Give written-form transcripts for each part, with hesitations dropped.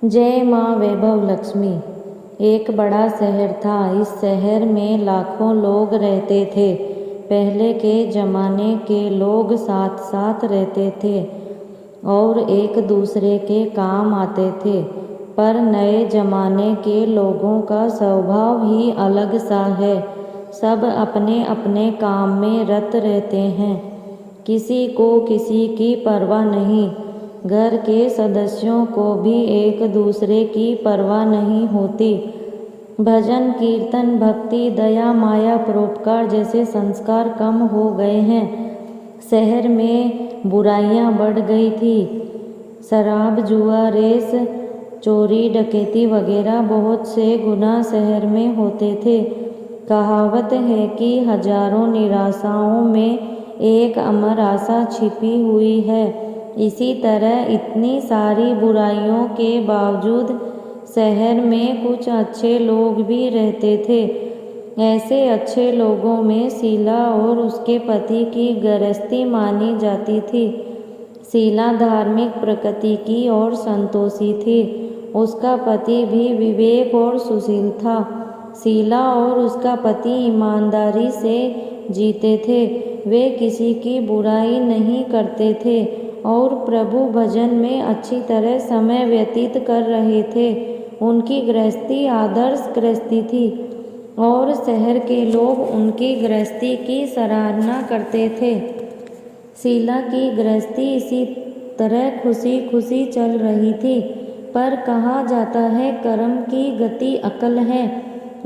जय माँ वैभव लक्ष्मी। एक बड़ा शहर था। इस शहर में लाखों लोग रहते थे। पहले के ज़माने के लोग साथ साथ रहते थे और एक दूसरे के काम आते थे, पर नए ज़माने के लोगों का स्वभाव ही अलग सा है। सब अपने अपने काम में रत रहते हैं, किसी को किसी की परवाह नहीं। घर के सदस्यों को भी एक दूसरे की परवाह नहीं होती। भजन कीर्तन भक्ति दया माया परोपकार जैसे संस्कार कम हो गए हैं। शहर में बुराइयां बढ़ गई थी। शराब जुआ रेस चोरी डकैती वगैरह बहुत से गुनाह शहर में होते थे। कहावत है कि हजारों निराशाओं में एक अमर आशा छिपी हुई है। इसी तरह इतनी सारी बुराइयों के बावजूद शहर में कुछ अच्छे लोग भी रहते थे। ऐसे अच्छे लोगों में शीला और उसके पति की गृहस्थी मानी जाती थी। शीला धार्मिक प्रकृति की और संतोषी थी। उसका पति भी विवेक और सुशील था। शीला और उसका पति ईमानदारी से जीते थे। वे किसी की बुराई नहीं करते थे और प्रभु भजन में अच्छी तरह समय व्यतीत कर रहे थे। उनकी गृहस्थी आदर्श गृहस्थी थी और शहर के लोग उनकी गृहस्थी की सराहना करते थे। शीला की गृहस्थी इसी तरह खुशी खुशी चल रही थी, पर कहा जाता है कर्म की गति अकल है।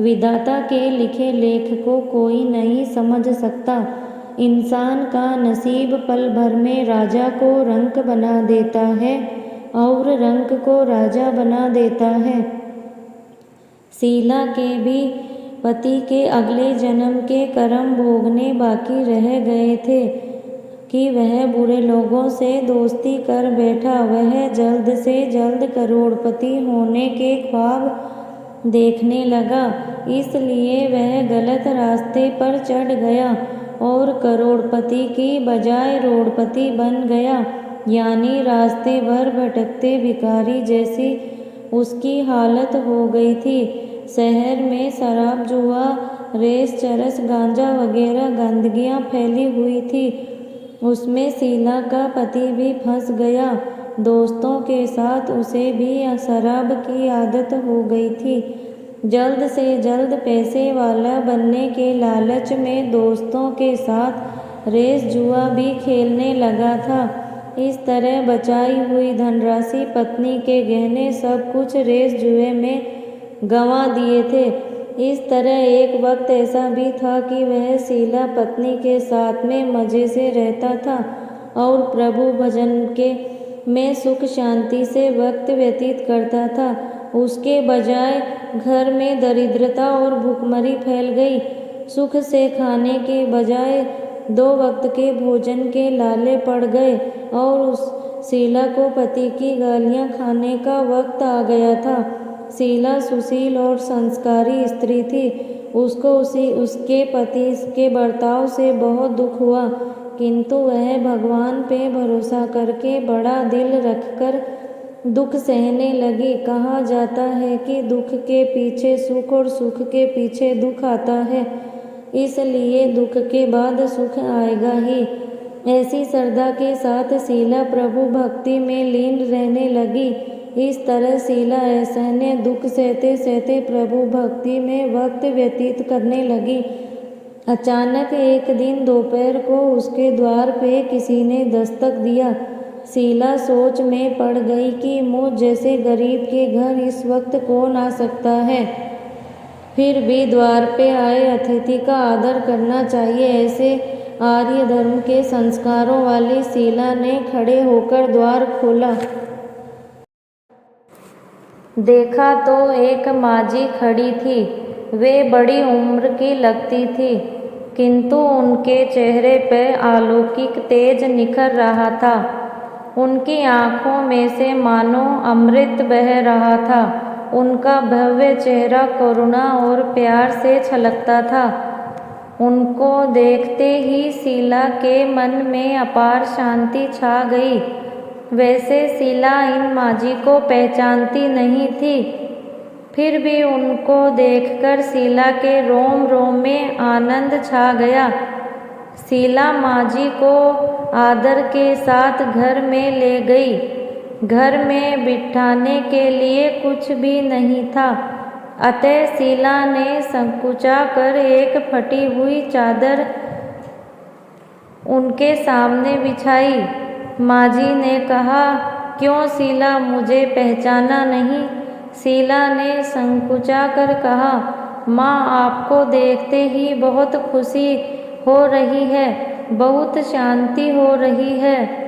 विधाता के लिखे लेख को कोई नहीं समझ सकता। इंसान का नसीब पल भर में राजा को रंक बना देता है और रंक को राजा बना देता है। शीला के भी पति के अगले जन्म के कर्म भोगने बाकी रह गए थे कि वह बुरे लोगों से दोस्ती कर बैठा। वह जल्द से जल्द करोड़पति होने के ख्वाब देखने लगा, इसलिए वह गलत रास्ते पर चढ़ गया और करोड़पति की बजाय रोड़पति बन गया, यानी रास्ते भर भटकते भिखारी जैसी उसकी हालत हो गई थी। शहर में शराब जुआ रेस चरस गांजा वगैरह गंदगियां फैली हुई थी। उसमें शीला का पति भी फंस गया। दोस्तों के साथ उसे भी शराब की आदत हो गई थी। जल्द से जल्द पैसे वाला बनने के लालच में दोस्तों के साथ रेस जुआ भी खेलने लगा था। इस तरह बचाई हुई धनराशि पत्नी के गहने सब कुछ रेस जुए में गंवा दिए थे। इस तरह एक वक्त ऐसा भी था कि वह शीला पत्नी के साथ में मजे से रहता था और प्रभु भजन के में सुख शांति से वक्त व्यतीत करता था। उसके बजाय घर में दरिद्रता और भूखमरी फैल गई। सुख से खाने के बजाय 2 वक्त के भोजन के लाले पड़ गए और उस शीला को पति की गालियां खाने का वक्त आ गया था। शीला सुशील और संस्कारी स्त्री थी। उसको उसके पति के बर्ताव से बहुत दुख हुआ, किंतु वह भगवान पे भरोसा करके बड़ा दिल रखकर दुख सहने लगी। कहा जाता है कि दुख के पीछे सुख और सुख के पीछे दुख आता है, इसलिए दुख के बाद सुख आएगा ही। ऐसी श्रद्धा के साथ शीला प्रभु भक्ति में लीन रहने लगी। इस तरह शीला असहनीय दुख सहते सहते प्रभु भक्ति में वक्त व्यतीत करने लगी। अचानक एक दिन दोपहर को उसके द्वार पे किसी ने दस्तक दिया। शीला सोच में पड़ गई कि मुझ जैसे गरीब के घर इस वक्त कौन आ सकता है। फिर भी द्वार पे आए अतिथि का आदर करना चाहिए, ऐसे आर्य धर्म के संस्कारों वाली शीला ने खड़े होकर द्वार खोला। देखा तो एक माजी खड़ी थी। वे बड़ी उम्र की लगती थी, किंतु उनके चेहरे पर अलौकिक तेज निखर रहा था। उनकी आंखों में से मानो अमृत बह रहा था। उनका भव्य चेहरा करुणा और प्यार से छलकता था। उनको देखते ही शीला के मन में अपार शांति छा गई। वैसे शीला इन माँझी को पहचानती नहीं थी, फिर भी उनको देखकर शीला के रोम रोम में आनंद छा गया। शीला माँझी को आदर के साथ घर में ले गई। घर में बिठाने के लिए कुछ भी नहीं था, अतः शीला ने संकुचा कर एक फटी हुई चादर उनके सामने बिछाई। माँझी ने कहा, क्यों शीला, मुझे पहचाना नहीं? शीला ने संकुचा कर कहा, माँ, आपको देखते ही बहुत खुशी हो रही है, बहुत शांति हो रही है।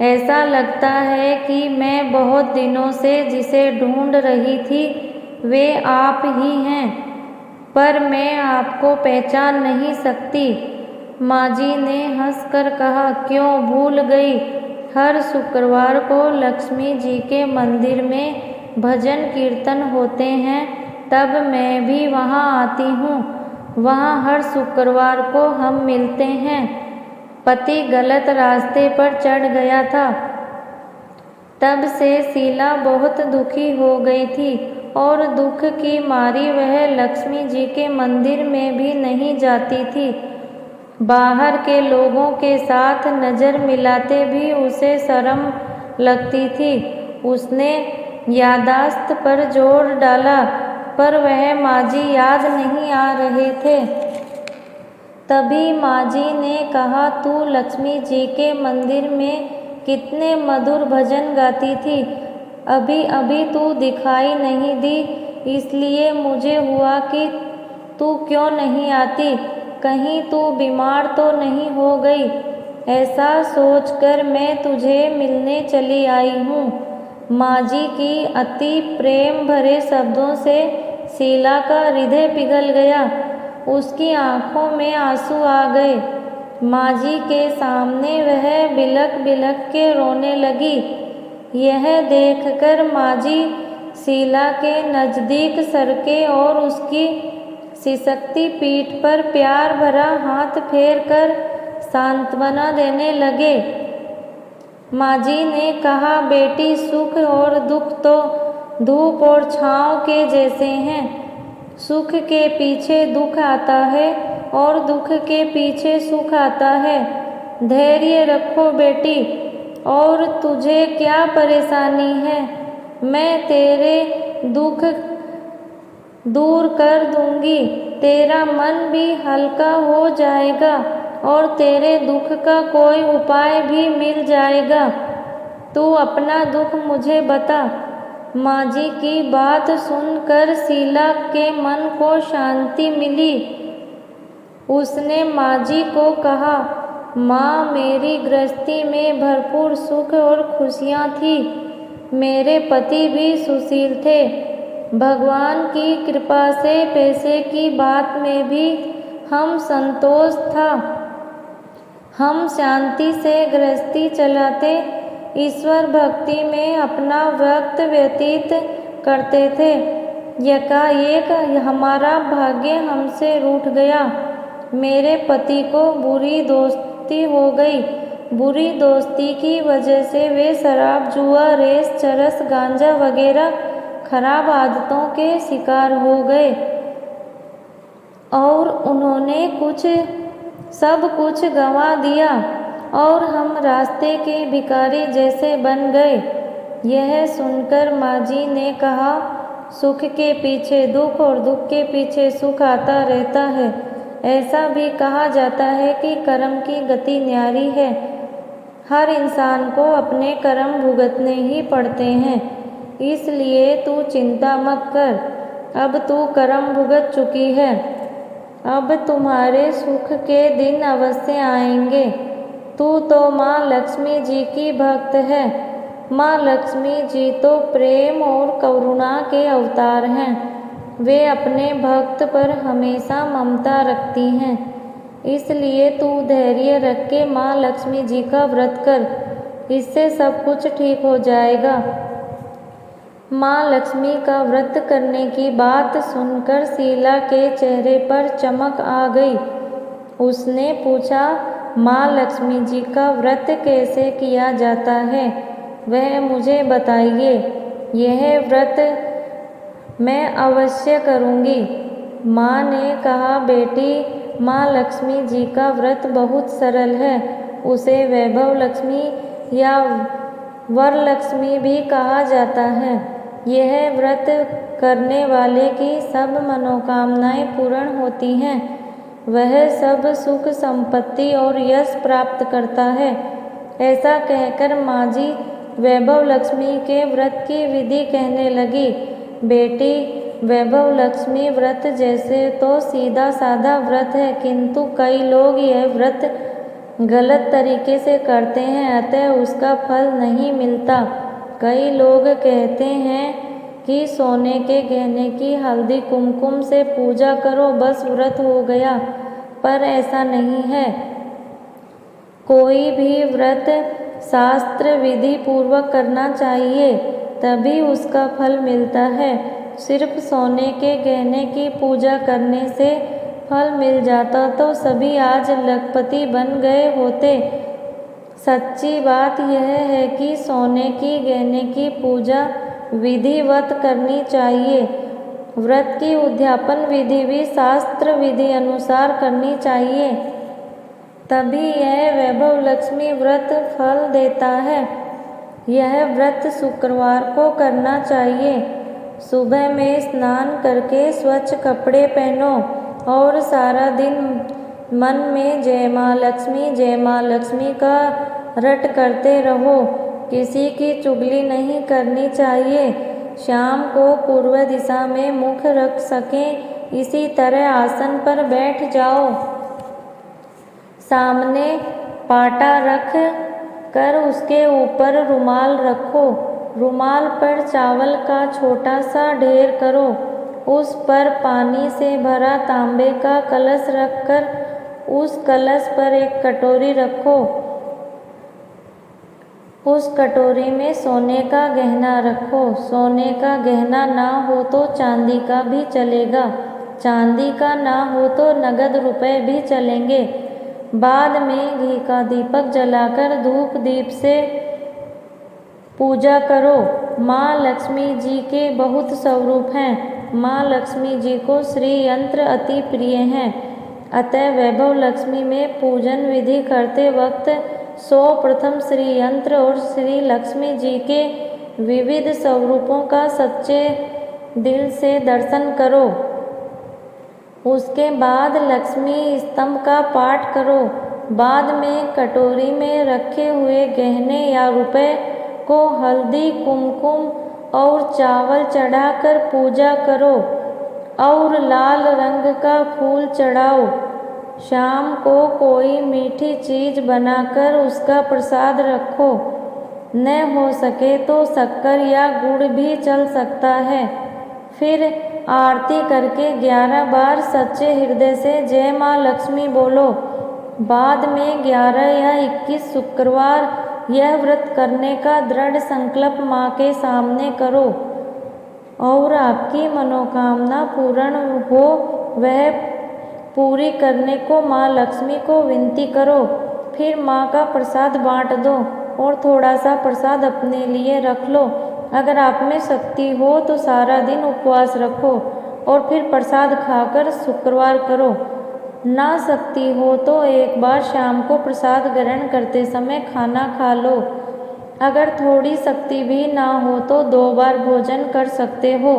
ऐसा लगता है कि मैं बहुत दिनों से जिसे ढूंढ रही थी वे आप ही हैं, पर मैं आपको पहचान नहीं सकती। माँझी ने हंसकर कहा, क्यों भूल गई? हर शुक्रवार को लक्ष्मी जी के मंदिर में भजन कीर्तन होते हैं, तब मैं भी वहाँ आती हूँ। वहाँ हर शुक्रवार को हम मिलते हैं। पति गलत रास्ते पर चढ़ गया था, तब से शीला बहुत दुखी हो गई थी और दुख की मारी वह लक्ष्मी जी के मंदिर में भी नहीं जाती थी। बाहर के लोगों के साथ नज़र मिलाते भी उसे शर्म लगती थी। उसने याददाश्त पर जोर डाला, पर वह माँझी याद नहीं आ रहे थे। तभी माँझी ने कहा, तू लक्ष्मी जी के मंदिर में कितने मधुर भजन गाती थी, अभी अभी तू दिखाई नहीं दी, इसलिए मुझे हुआ कि तू क्यों नहीं आती, कहीं तू बीमार तो नहीं हो गई। ऐसा सोचकर मैं तुझे मिलने चली आई हूँ। माँझी की अति प्रेम भरे शब्दों से शीला का हृदय पिघल गया। उसकी आंखों में आंसू आ गए। माँझी के सामने वह बिलख बिलख के रोने लगी। यह देखकर माँझी शीला के नज़दीक सरके और उसकी सिसकती पीठ पर प्यार भरा हाथ फेर कर सांत्वना देने लगे। माँझी ने कहा, बेटी, सुख और दुख तो धूप और छाँव के जैसे हैं। सुख के पीछे दुख आता है और दुख के पीछे सुख आता है। धैर्य रखो बेटी। और तुझे क्या परेशानी है? मैं तेरे दुख दूर कर दूंगी। तेरा मन भी हल्का हो जाएगा और तेरे दुख का कोई उपाय भी मिल जाएगा। तू अपना दुख मुझे बता। माँझी की बात सुनकर शीला के मन को शांति मिली। उसने माँझी को कहा, माँ, मेरी गृहस्थी में भरपूर सुख और खुशियाँ थी। मेरे पति भी सुशील थे। भगवान की कृपा से पैसे की बात में भी हम संतोष था। हम शांति से गृहस्थी चलाते, ईश्वर भक्ति में अपना वक्त व्यतीत करते थे। यकाएक हमारा भाग्य हमसे रूठ गया। मेरे पति को बुरी दोस्ती हो गई। बुरी दोस्ती की वजह से वे शराब, जुआ, रेस, चरस, गांजा वगैरह खराब आदतों के शिकार हो गए और उन्होंने सब कुछ गंवा दिया और हम रास्ते के भिखारी जैसे बन गए। यह सुनकर माँझी ने कहा, सुख के पीछे दुख और दुख के पीछे सुख आता रहता है। ऐसा भी कहा जाता है कि कर्म की गति न्यारी है। हर इंसान को अपने कर्म भुगतने ही पड़ते हैं, इसलिए तू चिंता मत कर। अब तू कर्म भुगत चुकी है, अब तुम्हारे सुख के दिन अवश्य आएंगे। तू तो माँ लक्ष्मी जी की भक्त है। माँ लक्ष्मी जी तो प्रेम और करुणा के अवतार हैं। वे अपने भक्त पर हमेशा ममता रखती हैं। इसलिए तू धैर्य रख के माँ लक्ष्मी जी का व्रत कर, इससे सब कुछ ठीक हो जाएगा। माँ लक्ष्मी का व्रत करने की बात सुनकर शीला के चेहरे पर चमक आ गई। उसने पूछा, माँ लक्ष्मी जी का व्रत कैसे किया जाता है? वह मुझे बताइए। यह व्रत मैं अवश्य करूँगी। माँ ने कहा, बेटी, माँ लक्ष्मी जी का व्रत बहुत सरल है। उसे वैभव लक्ष्मी या वरलक्ष्मी भी कहा जाता है। यह व्रत करने वाले की सब मनोकामनाएं पूर्ण होती हैं। वह सब सुख संपत्ति और यश प्राप्त करता है। ऐसा कहकर माँ जी वैभव लक्ष्मी के व्रत की विधि कहने लगी। बेटी, वैभव लक्ष्मी व्रत जैसे तो सीधा साधा व्रत है, किंतु कई लोग यह व्रत गलत तरीके से करते हैं, अतः उसका फल नहीं मिलता। कई लोग कहते हैं कि सोने के गहने की हल्दी कुमकुम से पूजा करो, बस व्रत हो गया, पर ऐसा नहीं है। कोई भी व्रत शास्त्र विधि पूर्वक करना चाहिए, तभी उसका फल मिलता है। सिर्फ सोने के गहने की पूजा करने से फल मिल जाता तो सभी आज लखपति बन गए होते। सच्ची बात यह है कि सोने की गहने की पूजा विधिवत करनी चाहिए। व्रत की उद्यापन विधि भी शास्त्र विधि अनुसार करनी चाहिए, तभी यह वैभव लक्ष्मी व्रत फल देता है। यह व्रत शुक्रवार को करना चाहिए। सुबह में स्नान करके स्वच्छ कपड़े पहनो और सारा दिन मन में जय माँ लक्ष्मी का रट करते रहो। किसी की चुगली नहीं करनी चाहिए। शाम को पूर्व दिशा में मुख रख सकें, इसी तरह आसन पर बैठ जाओ। सामने पाटा रख कर उसके ऊपर रुमाल रखो। रुमाल पर चावल का छोटा सा ढेर करो। उस पर पानी से भरा तांबे का कलश रखकर उस कलश पर एक कटोरी रखो। उस कटोरी में सोने का गहना रखो। सोने का गहना ना हो तो चांदी का भी चलेगा। चांदी का ना हो तो नगद रुपए भी चलेंगे। बाद में घी का दीपक जलाकर धूप दीप से पूजा करो। माँ लक्ष्मी जी के बहुत स्वरूप हैं। माँ लक्ष्मी जी को श्री यंत्र अति प्रिय हैं, अतः वैभव लक्ष्मी में पूजन विधि करते वक्त प्रथम श्री यंत्र और श्री लक्ष्मी जी के विविध स्वरूपों का सच्चे दिल से दर्शन करो। उसके बाद लक्ष्मी स्तंभ का पाठ करो। बाद में कटोरी में रखे हुए गहने या रुपए को हल्दी कुमकुम और चावल चढ़ाकर पूजा करो और लाल रंग का फूल चढ़ाओ। शाम को कोई मीठी चीज बनाकर उसका प्रसाद रखो। न हो सके तो शक्कर या गुड़ भी चल सकता है। फिर आरती करके 11 बार सच्चे हृदय से जय माँ लक्ष्मी बोलो। बाद में 11 या 21 शुक्रवार यह व्रत करने का दृढ़ संकल्प माँ के सामने करो और आपकी मनोकामना पूर्ण हो वह पूरी करने को माँ लक्ष्मी को विनती करो। फिर माँ का प्रसाद बांट दो और थोड़ा सा प्रसाद अपने लिए रख लो। अगर आप में शक्ति हो तो सारा दिन उपवास रखो और फिर प्रसाद खाकर शुक्रवार करो। ना शक्ति हो तो एक बार शाम को प्रसाद ग्रहण करते समय खाना खा लो। अगर थोड़ी शक्ति भी ना हो तो 2 बार भोजन कर सकते हो।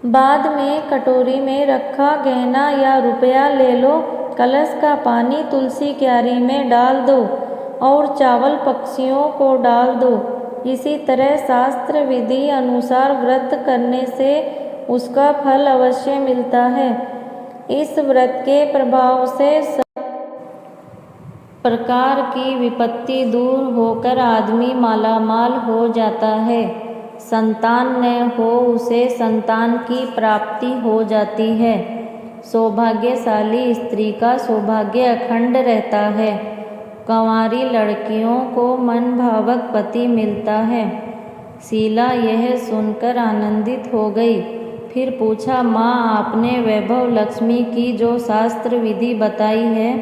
बाद में कटोरी में रखा गहना या रुपया ले लो। कलश का पानी तुलसी क्यारी में डाल दो और चावल पक्षियों को डाल दो। इसी तरह शास्त्र विधि अनुसार व्रत करने से उसका फल अवश्य मिलता है। इस व्रत के प्रभाव से सब प्रकार की विपत्ति दूर होकर आदमी मालामाल हो जाता है। संतान न हो उसे संतान की प्राप्ति हो जाती है। सौभाग्यशाली स्त्री का सौभाग्य अखंड रहता है। कंवारी लड़कियों को मन भावक पति मिलता है। शीला यह सुनकर आनंदित हो गई। फिर पूछा, माँ आपने वैभव लक्ष्मी की जो शास्त्र विधि बताई है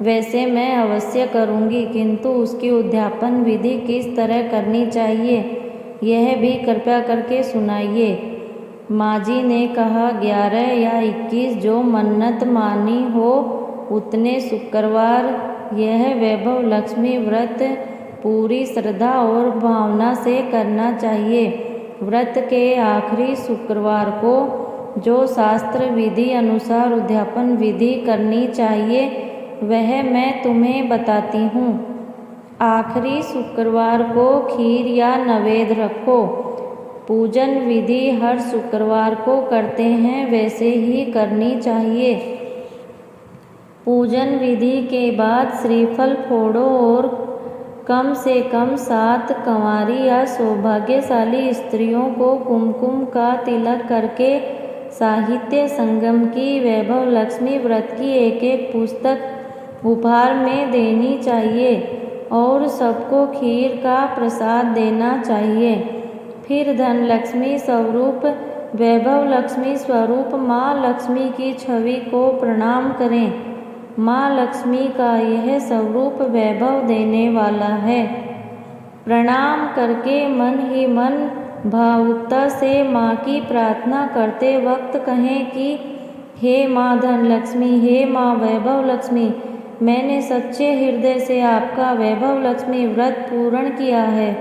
वैसे मैं अवश्य करूँगी, किंतु उसकी उद्यापन विधि किस तरह करनी चाहिए यह भी कृपया करके सुनाइए। माँ जी ने कहा, 11 या 21 जो मन्नत मानी हो उतने शुक्रवार यह वैभव लक्ष्मी व्रत पूरी श्रद्धा और भावना से करना चाहिए। व्रत के आखिरी शुक्रवार को जो शास्त्र विधि अनुसार उद्यापन विधि करनी चाहिए वह मैं तुम्हें बताती हूँ। आखिरी शुक्रवार को खीर या नैवेद्य रखो। पूजन विधि हर शुक्रवार को करते हैं वैसे ही करनी चाहिए। पूजन विधि के बाद श्रीफल फोड़ो और कम से कम 7 कंवारी या सौभाग्यशाली स्त्रियों को कुमकुम का तिलक करके साहित्य संगम की वैभव लक्ष्मी व्रत की एक पुस्तक उपहार में देनी चाहिए और सबको खीर का प्रसाद देना चाहिए। फिर धन लक्ष्मी स्वरूप वैभव लक्ष्मी स्वरूप माँ लक्ष्मी की छवि को प्रणाम करें। माँ लक्ष्मी का यह स्वरूप वैभव देने वाला है। प्रणाम करके मन ही मन भावुकता से माँ की प्रार्थना करते वक्त कहें कि हे माँ धन लक्ष्मी, हे माँ वैभव लक्ष्मी, मैंने सच्चे हृदय से आपका वैभव लक्ष्मी व्रत पूर्ण किया है,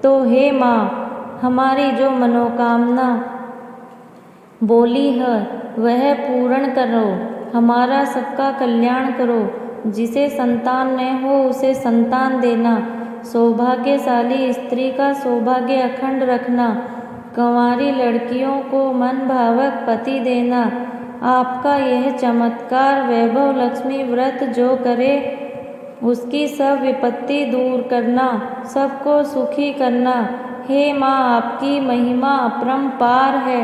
तो हे माँ हमारी जो मनोकामना बोली है वह पूर्ण करो। हमारा सबका कल्याण करो। जिसे संतान न हो उसे संतान देना। सौभाग्यशाली स्त्री का सौभाग्य अखंड रखना। कंवारी लड़कियों को मन भावक पति देना। आपका यह चमत्कार वैभव लक्ष्मी व्रत जो करे उसकी सब विपत्ति दूर करना, सबको सुखी करना। हे माँ आपकी महिमा अपरंपार है।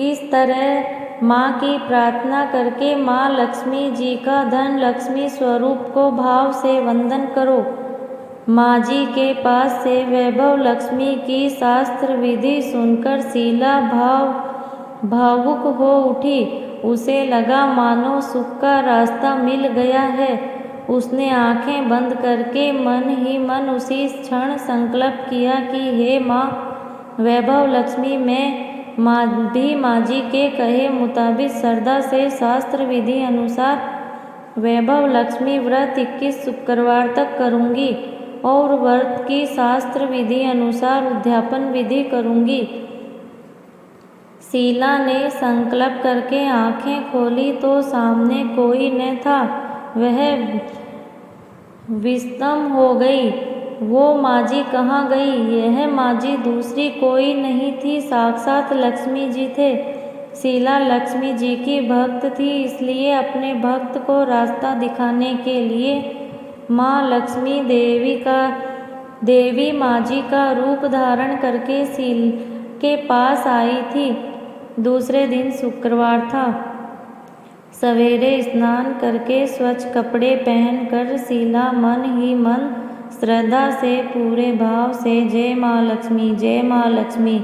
इस तरह माँ की प्रार्थना करके माँ लक्ष्मी जी का धन लक्ष्मी स्वरूप को भाव से वंदन करो। माँ जी के पास से वैभव लक्ष्मी की शास्त्र विधि सुनकर शीला भावुक हो उठी। उसे लगा मानो सुख का रास्ता मिल गया है। उसने आंखें बंद करके मन ही मन उसी क्षण संकल्प किया कि हे माँ वैभव लक्ष्मी, मैं माँ जी के कहे मुताबिक श्रद्धा से शास्त्र विधि अनुसार वैभव लक्ष्मी व्रत 21 शुक्रवार तक करूँगी और व्रत की शास्त्र विधि अनुसार उद्यापन विधि करूँगी। शीला ने संकल्प करके आंखें खोली तो सामने कोई न था। वह विस्मय हो गई। वो माँ जी कहाँ गई? यह माँ जी दूसरी कोई नहीं थी, साक्षात लक्ष्मी जी थे। शीला लक्ष्मी जी की भक्त थी, इसलिए अपने भक्त को रास्ता दिखाने के लिए माँ लक्ष्मी देवी माँ जी का रूप धारण करके शील के पास आई थी। दूसरे दिन शुक्रवार था। सवेरे स्नान करके स्वच्छ कपड़े पहनकर शीला मन ही मन श्रद्धा से पूरे भाव से जय माँ लक्ष्मी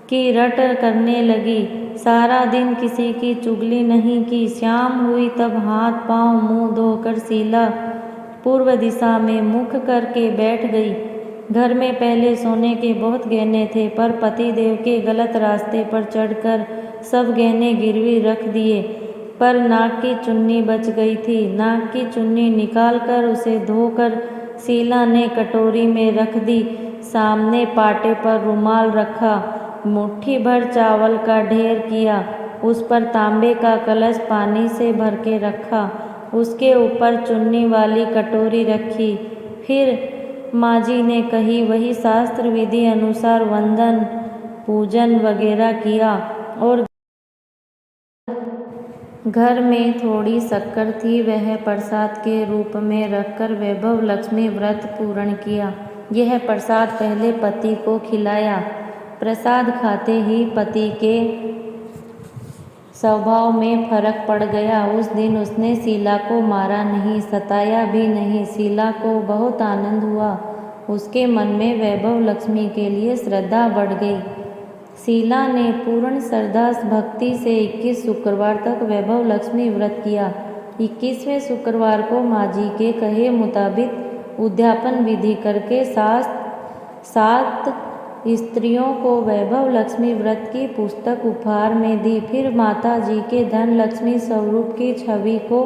की रट करने लगी। सारा दिन किसी की चुगली नहीं की। शाम हुई तब हाथ पांव मुंह धोकर शीला पूर्व दिशा में मुख करके बैठ गई। घर में पहले सोने के बहुत गहने थे, पर पतिदेव के गलत रास्ते पर चढ़कर सब गहने गिरवी रख दिए। पर नाक की चुन्नी बच गई थी। नाक की चुन्नी निकालकर उसे धोकर शीला ने कटोरी में रख दी। सामने पाटे पर रुमाल रखा, मुट्ठी भर चावल का ढेर किया, उस पर तांबे का कलश पानी से भर के रखा, उसके ऊपर चुन्नी वाली कटोरी रखी। फिर माँ जी ने कही वही शास्त्र विधि अनुसार वंदन पूजन वगैरह किया और घर में थोड़ी शक्कर थी, वह प्रसाद के रूप में रखकर वैभव लक्ष्मी व्रत पूर्ण किया। यह प्रसाद पहले पति को खिलाया। प्रसाद खाते ही पति के स्वभाव में फर्क पड़ गया। उस दिन उसने शीला को मारा नहीं, सताया भी नहीं। शीला को बहुत आनंद हुआ। उसके मन में वैभव लक्ष्मी के लिए श्रद्धा बढ़ गई। शीला ने पूर्ण श्रद्धा भक्ति से 21 शुक्रवार तक वैभव लक्ष्मी व्रत किया। 21वें शुक्रवार को माँ जी के कहे मुताबिक उद्यापन विधि करके सात स्त्रियों को वैभव लक्ष्मी व्रत की पुस्तक उपहार में दी। फिर माता जी के धन लक्ष्मी स्वरूप की छवि को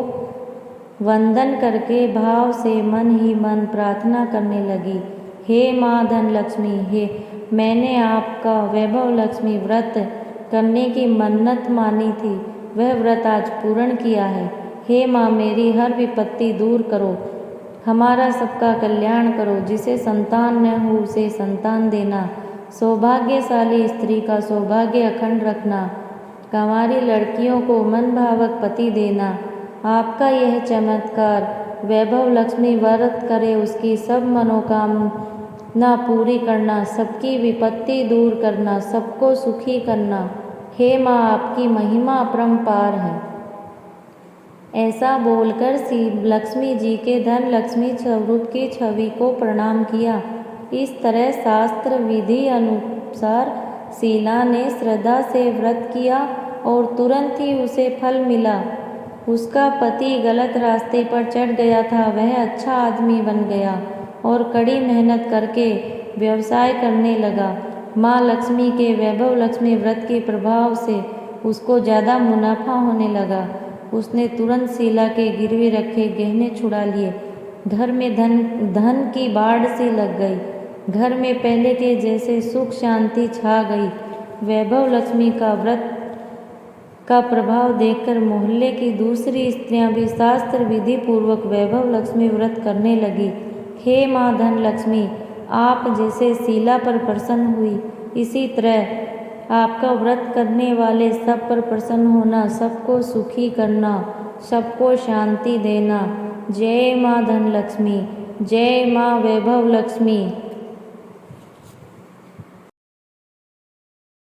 वंदन करके भाव से मन ही मन प्रार्थना करने लगी, हे माँ धन लक्ष्मी, हे मैंने आपका वैभव लक्ष्मी व्रत करने की मन्नत मानी थी, वह व्रत आज पूर्ण किया है। हे माँ, मेरी हर विपत्ति दूर करो, हमारा सबका कल्याण करो, जिसे संतान न हो उसे संतान देना, सौभाग्यशाली स्त्री का सौभाग्य अखंड रखना, कंवारी लड़कियों को मन भावक पति देना। आपका यह चमत्कार वैभव लक्ष्मी व्रत करे उसकी सब मनोकामना पूरी करना, सबकी विपत्ति दूर करना, सबको सुखी करना। हे माँ, आपकी महिमा अपरंपार है। ऐसा बोलकर लक्ष्मी जी के धन लक्ष्मी स्वरूप की छवि को प्रणाम किया। इस तरह शास्त्र विधि अनुसार शीला ने श्रद्धा से व्रत किया और तुरंत ही उसे फल मिला। उसका पति गलत रास्ते पर चढ़ गया था, वह अच्छा आदमी बन गया और कड़ी मेहनत करके व्यवसाय करने लगा। माँ लक्ष्मी के वैभव लक्ष्मी व्रत के प्रभाव से उसको ज़्यादा मुनाफा होने लगा। उसने तुरंत शीला के गिरवी रखे गहने छुड़ा लिए। घर में धन की बाढ़ सी लग गई। घर में पहले के जैसे सुख शांति छा गई। वैभव लक्ष्मी का व्रत का प्रभाव देखकर मोहल्ले की दूसरी स्त्रियां भी शास्त्र विधि पूर्वक वैभव लक्ष्मी व्रत करने लगी। हे माँ धन लक्ष्मी, आप जैसे शीला पर प्रसन्न हुई, इसी तरह आपका व्रत करने वाले सब पर प्रसन्न होना, सबको सुखी करना, सबको शांति देना। जय माँ धन लक्ष्मी, जय माँ वैभव लक्ष्मी।